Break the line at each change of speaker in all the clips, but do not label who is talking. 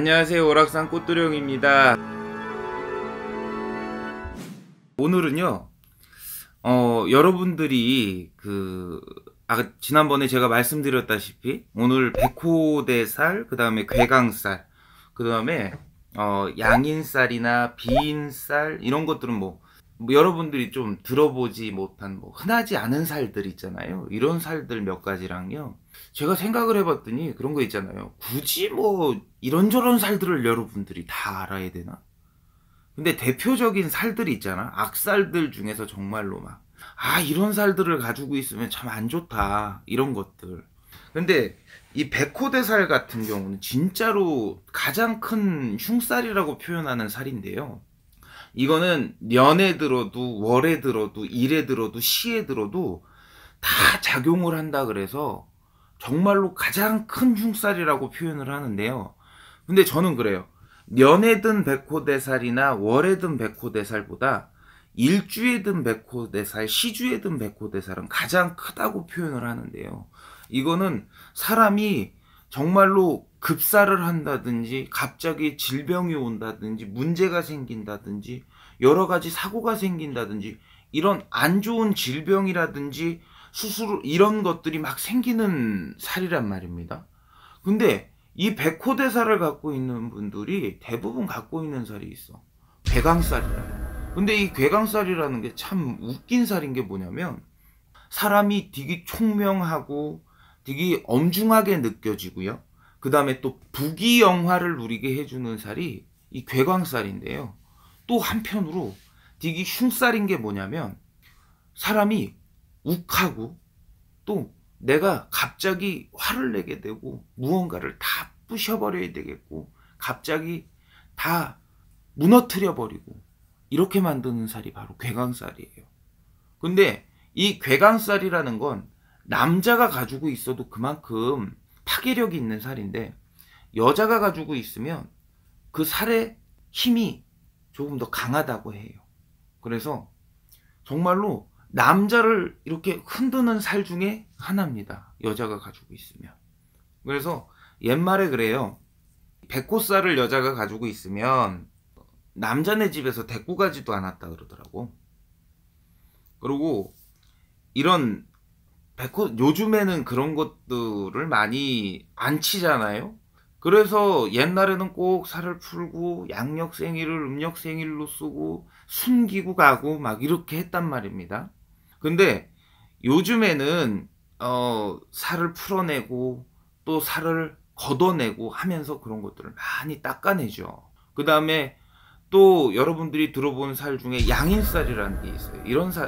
안녕하세요, 오락산 꽃두령입니다. 오늘은요, 여러분들이 지난번에 제가 말씀드렸다시피 오늘 백호대살, 그 다음에 괴강살, 그 다음에 양인살이나 비인살 이런 것들은 뭐 여러분들이 좀 들어보지 못한 흔하지 않은 살들 있잖아요. 이런 살들 몇 가지랑요, 제가 생각을 해봤더니 그런 거 있잖아요. 굳이 이런저런 살들을 여러분들이 다 알아야 되나? 근데 대표적인 살들이 있잖아. 악살들 중에서 정말로 이런 살들을 가지고 있으면 참 안 좋다, 이런 것들. 근데 이 백호대살 같은 경우는 진짜로 가장 큰 흉살이라고 표현하는 살인데요. 이거는 년에 들어도 월에 들어도 일에 들어도 시에 들어도 다 작용을 한다 그래서 정말로 가장 큰 흉살이라고 표현을 하는데요. 근데 저는 그래요. 년에 든 백호대살이나 월에 든 백호대살보다 일주에 든 백호대살, 시주에 든 백호대살은 가장 크다고 표현을 하는데요. 이거는 사람이 정말로 급사를 한다든지 갑자기 질병이 온다든지 문제가 생긴다든지 여러 가지 사고가 생긴다든지 이런 안 좋은 질병이라든지 수술 이런 것들이 막 생기는 살이란 말입니다. 근데 이 백호대살을 갖고 있는 분들이 대부분 갖고 있는 살이 있어. 괴강살이라. 근데 이 괴강살이라는 게 참 웃긴 살인 게 뭐냐면, 사람이 되게 총명하고 되게 엄중하게 느껴지고요. 그 다음에 또 부귀영화를 누리게 해주는 살이 이 괴강살인데요. 또 한편으로 되게 흉살인 게 뭐냐면, 사람이 욱하고 또 내가 갑자기 화를 내게 되고 무언가를 다 부셔버려야 되겠고 갑자기 다 무너뜨려 버리고 이렇게 만드는 살이 바로 괴강살이에요. 근데 이 괴강살이라는 건 남자가 가지고 있어도 그만큼 파괴력이 있는 살인데, 여자가 가지고 있으면 그 살의 힘이 조금 더 강하다고 해요. 그래서 정말로 남자를 이렇게 흔드는 살 중에 하나입니다, 여자가 가지고 있으면. 그래서 옛말에 그래요. 백호살을 여자가 가지고 있으면 남자네 집에서 데리고 가지도 않았다 그러더라고. 그리고 이런 요즘에는 그런 것들을 많이 안 치잖아요. 그래서 옛날에는 꼭 살을 풀고 양력생일을 음력생일로 쓰고 숨기고 가고 막 이렇게 했단 말입니다. 근데 요즘에는 살을 풀어내고 또 살을 걷어내고 하면서 그런 것들을 많이 닦아내죠. 그 다음에 또 여러분들이 들어본 살 중에 양인살이라는 게 있어요.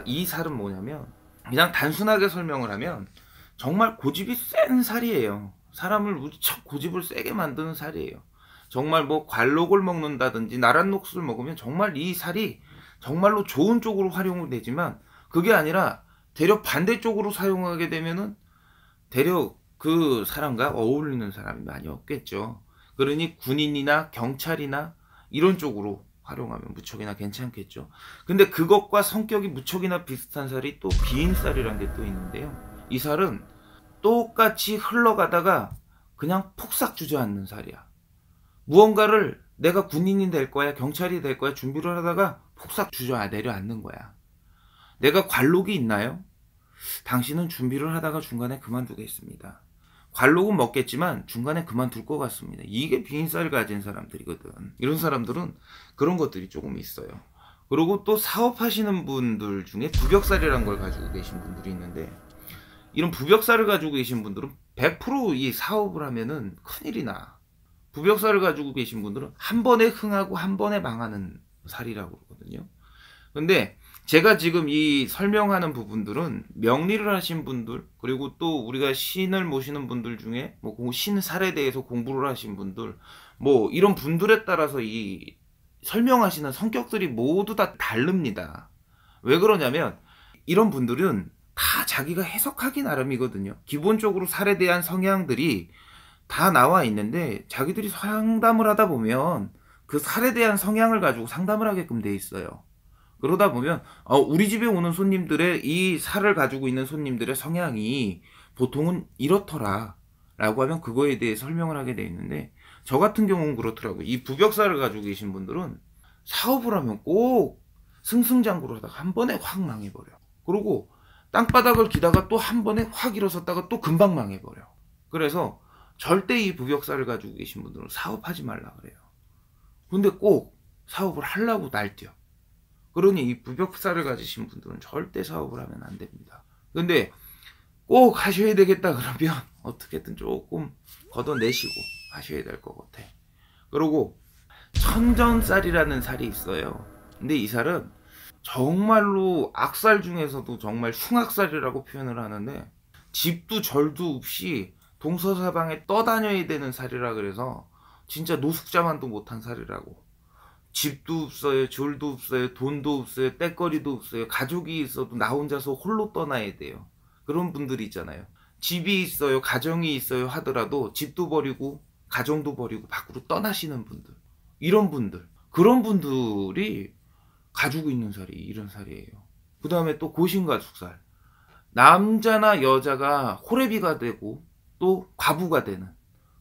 이 살은 뭐냐면, 그냥 단순하게 설명을 하면 정말 고집이 센 살이에요. 사람을 무척 고집을 세게 만드는 살이에요. 정말 관록을 먹는다든지 나랏 녹수를 먹으면 정말 이 살이 정말로 좋은 쪽으로 활용이 되지만, 그게 아니라 대략 반대쪽으로 사용하게 되면은 대략 그 사람과 어울리는 사람이 많이 없겠죠. 그러니 군인이나 경찰이나 이런 쪽으로 활용하면 무척이나 괜찮겠죠. 근데 그것과 성격이 무척이나 비슷한 살이 또 비인살이라는 게 또 있는데요. 이 살은 똑같이 흘러가다가 그냥 폭삭 주저앉는 살이야. 무언가를 내가 군인이 될 거야, 경찰이 될 거야 준비를 하다가 폭삭 내려앉는 거야. 내가 관록이 있나요? 당신은 준비를 하다가 중간에 그만두겠습니다. 관록은 먹겠지만 중간에 그만둘 것 같습니다. 이게 비인살을 가진 사람들이거든. 이런 사람들은 그런 것들이 조금 있어요. 그리고 또 사업하시는 분들 중에 부벽살이라는 걸 가지고 계신 분들이 있는데, 이런 부벽살을 가지고 계신 분들은 100% 이 사업을 하면은 큰일이 나. 부벽살을 가지고 계신 분들은 한 번에 흥하고 한 번에 망하는 살이라고 그러거든요. 근데 제가 지금 이 설명하는 부분들은 명리를 하신 분들, 그리고 또 우리가 신을 모시는 분들 중에 신살에 대해서 공부를 하신 분들, 이런 분들에 따라서 이 설명하시는 성격들이 모두 다 다릅니다. 왜 그러냐면 이런 분들은 다 자기가 해석하기 나름이거든요. 기본적으로 살에 대한 성향들이 다 나와 있는데 자기들이 상담을 하다 보면 그 살에 대한 성향을 가지고 상담을 하게끔 돼 있어요. 그러다 보면 우리 집에 오는 손님들의 이 살을 가지고 있는 손님들의 성향이 보통은 이렇더라 라고 하면 그거에 대해 설명을 하게 돼 있는데, 저 같은 경우는 그렇더라고요. 이 부벽살을 가지고 계신 분들은 사업을 하면 꼭 승승장구를 하다가 한 번에 확 망해버려. 그리고 땅바닥을 기다가 또 한 번에 확 일어섰다가 또 금방 망해버려. 그래서 절대 이 부벽살을 가지고 계신 분들은 사업하지 말라 그래요. 근데 꼭 사업을 하려고 날뛰어. 그러니 이 부벽살을 가지신 분들은 절대 사업을 하면 안 됩니다. 근데 꼭 하셔야 되겠다 그러면 어떻게든 조금 걷어내시고 하셔야 될 것 같아. 그리고 천전살이라는 살이 있어요. 근데 이 살은 정말로 악살 중에서도 정말 흉악살이라고 표현을 하는데, 집도 절도 없이 동서사방에 떠다녀야 되는 살이라 그래서 진짜 노숙자만도 못한 살이라고. 집도 없어요, 졸도 없어요, 돈도 없어요, 떼거리도 없어요. 가족이 있어도 나 혼자서 홀로 떠나야 돼요. 그런 분들이 있잖아요. 집이 있어요, 가정이 있어요 하더라도 집도 버리고 가정도 버리고 밖으로 떠나시는 분들, 이런 분들, 그런 분들이 가지고 있는 살이 이런 살이에요. 그 다음에 또 고신가축살. 남자나 여자가 호래비가 되고 또 과부가 되는,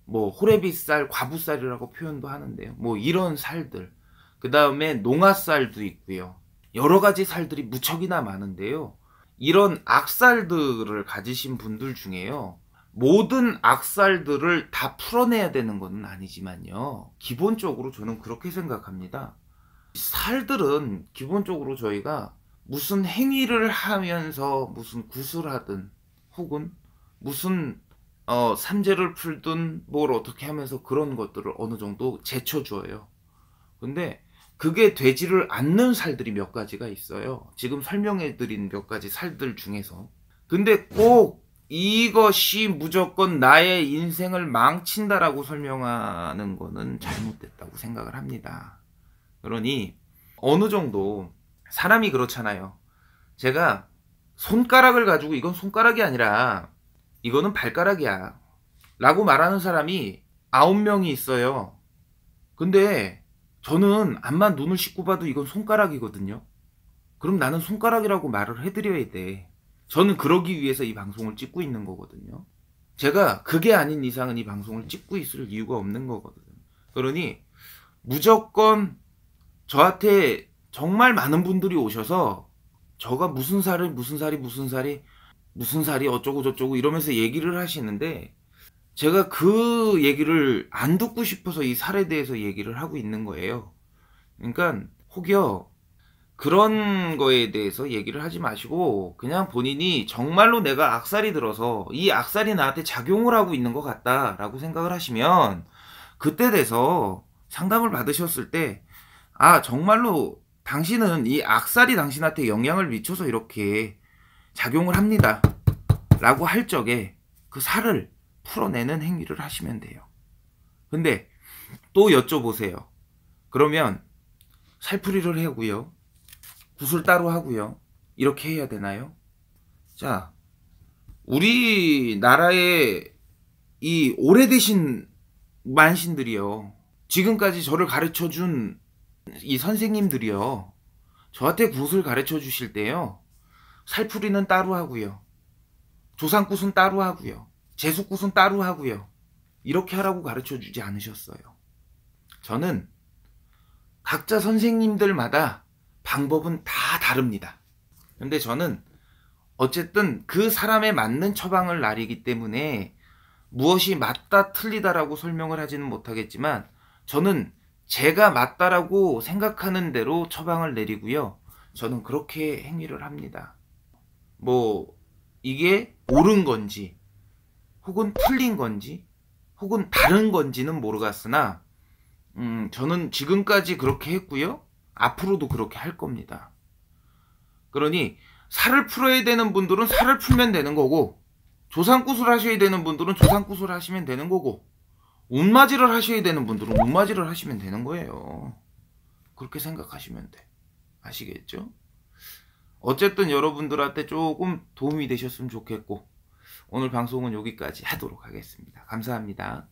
뭐 호래비살, 과부살이라고 표현도 하는데요. 뭐 이런 살들. 그 다음에 농아살도 있고요. 여러 가지 살들이 무척이나 많은데요. 이런 악살들을 가지신 분들 중에요, 모든 악살들을 다 풀어내야 되는 건 아니지만요, 기본적으로 저는 그렇게 생각합니다. 살들은 기본적으로 저희가 무슨 행위를 하면서 무슨 구슬하든 혹은 무슨 삼재를 풀든 뭘 어떻게 하면서 그런 것들을 어느 정도 제쳐줘요. 근데 그게 되지를 않는 살들이 몇 가지가 있어요. 지금 설명해드린 몇 가지 살들 중에서. 근데 꼭 이것이 무조건 나의 인생을 망친다라고 설명하는 거는 잘못됐다고 생각을 합니다. 그러니 어느 정도 사람이 그렇잖아요. 제가 손가락을 가지고 이건 손가락이 아니라 이거는 발가락이야 라고 말하는 사람이 9명이 있어요. 근데 저는 앞만 눈을 씻고 봐도 이건 손가락이거든요. 그럼 나는 손가락이라고 말을 해드려야 돼. 저는 그러기 위해서 이 방송을 찍고 있는 거거든요. 제가 그게 아닌 이상은 이 방송을 찍고 있을 이유가 없는 거거든요. 그러니 무조건 저한테 정말 많은 분들이 오셔서 저가 무슨 살이 어쩌고 저쩌고 이러면서 얘기를 하시는데, 제가 그 얘기를 안 듣고 싶어서 이 살에 대해서 얘기를 하고 있는 거예요. 그러니까 혹여 그런 거에 대해서 얘기를 하지 마시고 그냥 본인이 정말로 내가 악살이 들어서 이 악살이 나한테 작용을 하고 있는 것 같다라고 생각을 하시면, 그때 돼서 상담을 받으셨을 때 정말로 당신은 이 악살이 당신한테 영향을 미쳐서 이렇게 작용을 합니다 라고 할 적에 그 살을 풀어내는 행위를 하시면 돼요. 근데 또 여쭤보세요. 그러면 살풀이를 하고요, 구슬 따로 하고요, 이렇게 해야 되나요? 자, 우리나라의 이 오래되신 만신들이요, 지금까지 저를 가르쳐준 이 선생님들이요, 저한테 굿을 가르쳐 주실 때요, 살풀이는 따로 하고요, 조상굿은 따로 하고요, 재수굿은 따로 하고요, 이렇게 하라고 가르쳐 주지 않으셨어요. 저는 각자 선생님들마다 방법은 다 다릅니다. 근데 저는 어쨌든 그 사람에 맞는 처방을 나리기 때문에 무엇이 맞다 틀리다라고 설명을 하지는 못하겠지만, 저는 제가 맞다라고 생각하는 대로 처방을 내리고요, 저는 그렇게 행위를 합니다. 뭐 이게 옳은 건지 혹은 틀린 건지 혹은 다른 건지는 모르겠으나 저는 지금까지 그렇게 했고요, 앞으로도 그렇게 할 겁니다. 그러니 살을 풀어야 되는 분들은 살을 풀면 되는 거고, 조상굿을 하셔야 되는 분들은 조상굿을 하시면 되는 거고, 운맞이를 하셔야 되는 분들은 운맞이를 하시면 되는 거예요. 그렇게 생각하시면 돼. 아시겠죠? 어쨌든 여러분들한테 조금 도움이 되셨으면 좋겠고, 오늘 방송은 여기까지 하도록 하겠습니다. 감사합니다.